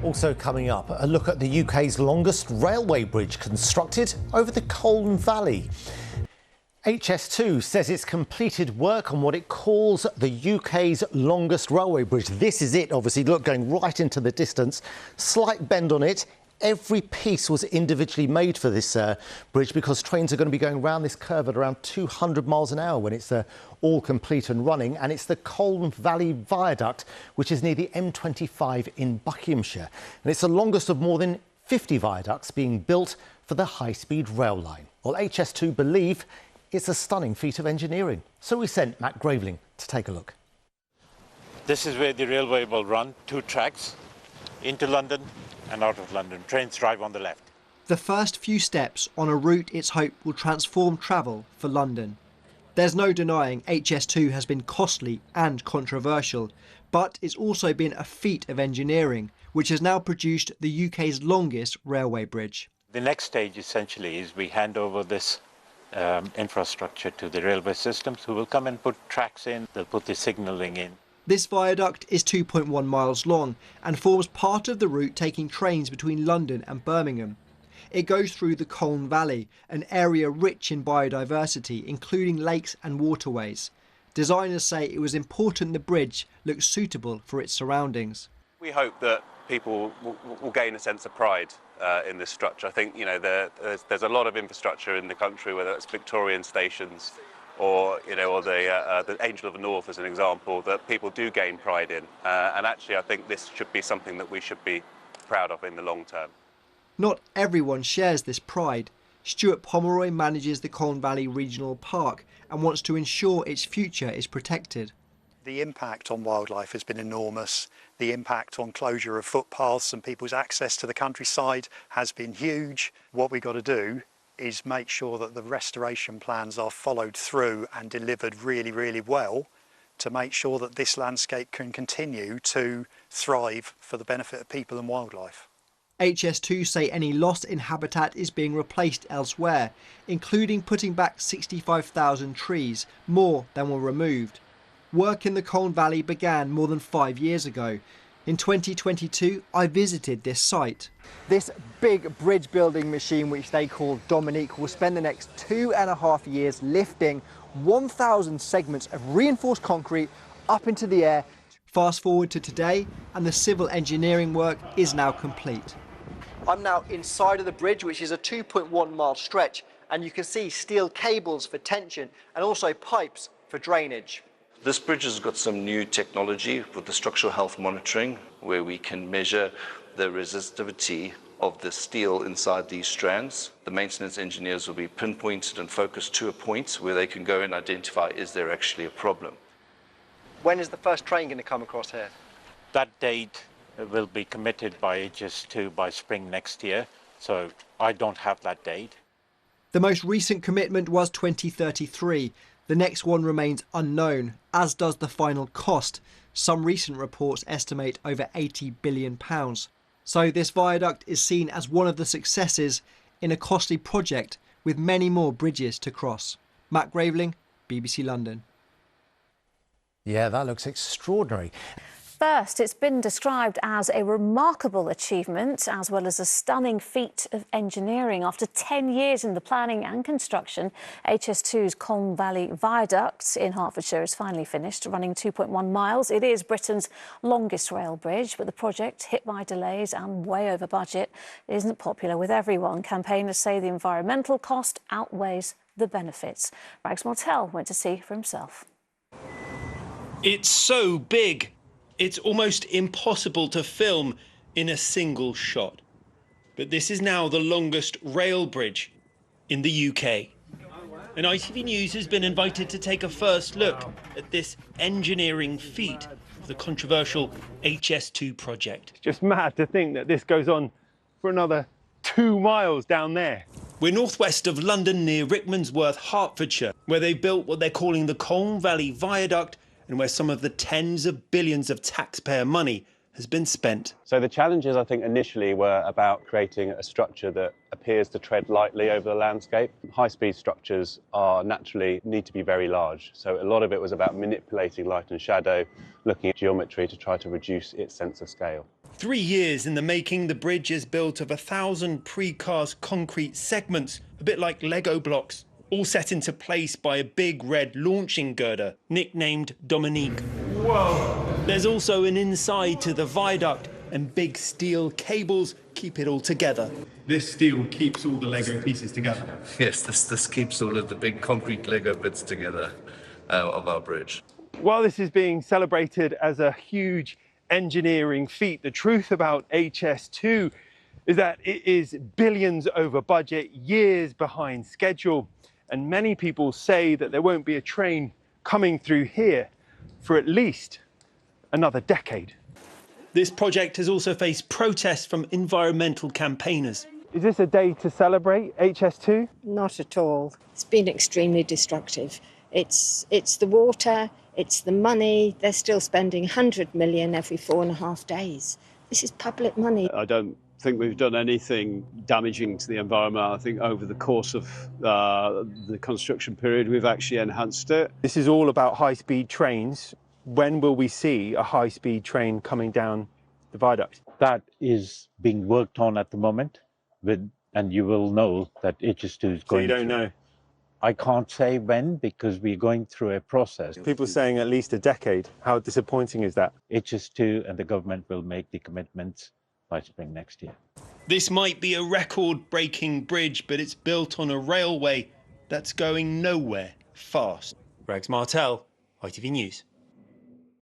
Also coming up, a look at the UK's longest railway bridge constructed over the Colne Valley. HS2 says it's completed work on what it calls the UK's longest railway bridge. This is it, obviously, look, going right into the distance. Slight bend on it. Every piece was individually made for this bridge because trains are going to be going round this curve at around 200 miles an hour when it's all complete and running. And it's the Colne Valley Viaduct, which is near the M25 in Buckinghamshire. And it's the longest of more than 50 viaducts being built for the high-speed rail line. Well, HS2 believe it's a stunning feat of engineering. So we sent Matt Graveling to take a look. This is where the railway will run, 2 tracks, into London and out of London. Trains drive on the left. The first few steps on a route it's hoped will transform travel for London. There's no denying HS2 has been costly and controversial, but it's also been a feat of engineering, which has now produced the UK's longest railway bridge. The next stage essentially is we hand over this infrastructure to the railway systems, who will come and put tracks in, they'll put the signalling in. This viaduct is 2.1 miles long and forms part of the route taking trains between London and Birmingham. It goes through the Colne Valley, an area rich in biodiversity, including lakes and waterways. Designers say it was important the bridge looks suitable for its surroundings. We hope that people will gain a sense of pride in this structure. I think, you know, there's a lot of infrastructure in the country, whether it's Victorian stations or, you know, or the Angel of the North as an example, that people do gain pride in. And actually, I think this should be something that we should be proud of in the long term. Not everyone shares this pride. Stuart Pomeroy manages the Colne Valley Regional Park and wants to ensure its future is protected. The impact on wildlife has been enormous. The impact on closure of footpaths and people's access to the countryside has been huge. What we've got to do is make sure that the restoration plans are followed through and delivered really, really well to make sure that this landscape can continue to thrive for the benefit of people and wildlife. HS2 say any loss in habitat is being replaced elsewhere, including putting back 65,000 trees, more than were removed. Work in the Colne Valley began more than 5 years ago. In 2022, I visited this site. This big bridge building machine, which they call Dominique, will spend the next 2.5 years lifting 1,000 segments of reinforced concrete up into the air. Fast forward to today, and the civil engineering work is now complete. I'm now inside of the bridge, which is a 2.1 mile stretch, and you can see steel cables for tension and also pipes for drainage. This bridge has got some new technology with the structural health monitoring, where we can measure the resistivity of the steel inside these strands. The maintenance engineers will be pinpointed and focused to a point where they can go and identify, is there actually a problem? When is the first train going to come across here? That date will be committed by HS2 by spring next year, so I don't have that date. The most recent commitment was 2033. The next one remains unknown, as does the final cost. Some recent reports estimate over £80 billion. So this viaduct is seen as one of the successes in a costly project with many more bridges to cross. Matt Graveling, BBC London. Yeah, that looks extraordinary. First, it's been described as a remarkable achievement as well as a stunning feat of engineering. After 10 years in the planning and construction, HS2's Colne Valley Viaduct in Hertfordshire is finally finished, running 2.1 miles. It is Britain's longest rail bridge, but the project, hit by delays and way over budget, isn't popular with everyone. Campaigners say the environmental cost outweighs the benefits. Rags Martell went to see for himself. It's so big. It's almost impossible to film in a single shot. But this is now the longest rail bridge in the UK. And ITV News has been invited to take a first look at this engineering feat of the controversial HS2 project. It's just mad to think that this goes on for another 2 miles down there. We're northwest of London near Rickmansworth, Hertfordshire, where they built what they're calling the Colne Valley Viaduct, and where some of the tens of billions of taxpayer money has been spent. So the challenges, I think, initially were about creating a structure that appears to tread lightly over the landscape. High-speed structures need to be very large. So a lot of it was about manipulating light and shadow, looking at geometry to try to reduce its sense of scale. 3 years in the making, the bridge is built of 1,000 precast concrete segments, a bit like Lego blocks, all set into place by a big red launching girder, nicknamed Dominique. Whoa! There's also an inside to the viaduct, and big steel cables keep it all together. This steel keeps all the Lego pieces together? Yes, this keeps all of the big concrete Lego bits together of our bridge. While this is being celebrated as a huge engineering feat, the truth about HS2 is that it is billions over budget, years behind schedule, and many people say that there won't be a train coming through here for at least another decade. This project has also faced protests from environmental campaigners. Is this a day to celebrate HS2? Not at all. It's been extremely destructive. It's the water, it's the money. They're still spending 100 million every 4.5 days. This is public money. I don't think we've done anything damaging to the environment. I think over the course of the construction period, we've actually enhanced it. This is all about high-speed trains. When will we see a high-speed train coming down the viaduct? That is being worked on at the moment, and you will know that HS2 is going. So you don't know? I can't say when, because we're going through a process. People are saying at least a decade. How disappointing is that? HS2 and the government will make the commitments by spring next year. This might be a record-breaking bridge, but it's built on a railway that's going nowhere fast. Rex Martel, ITV News.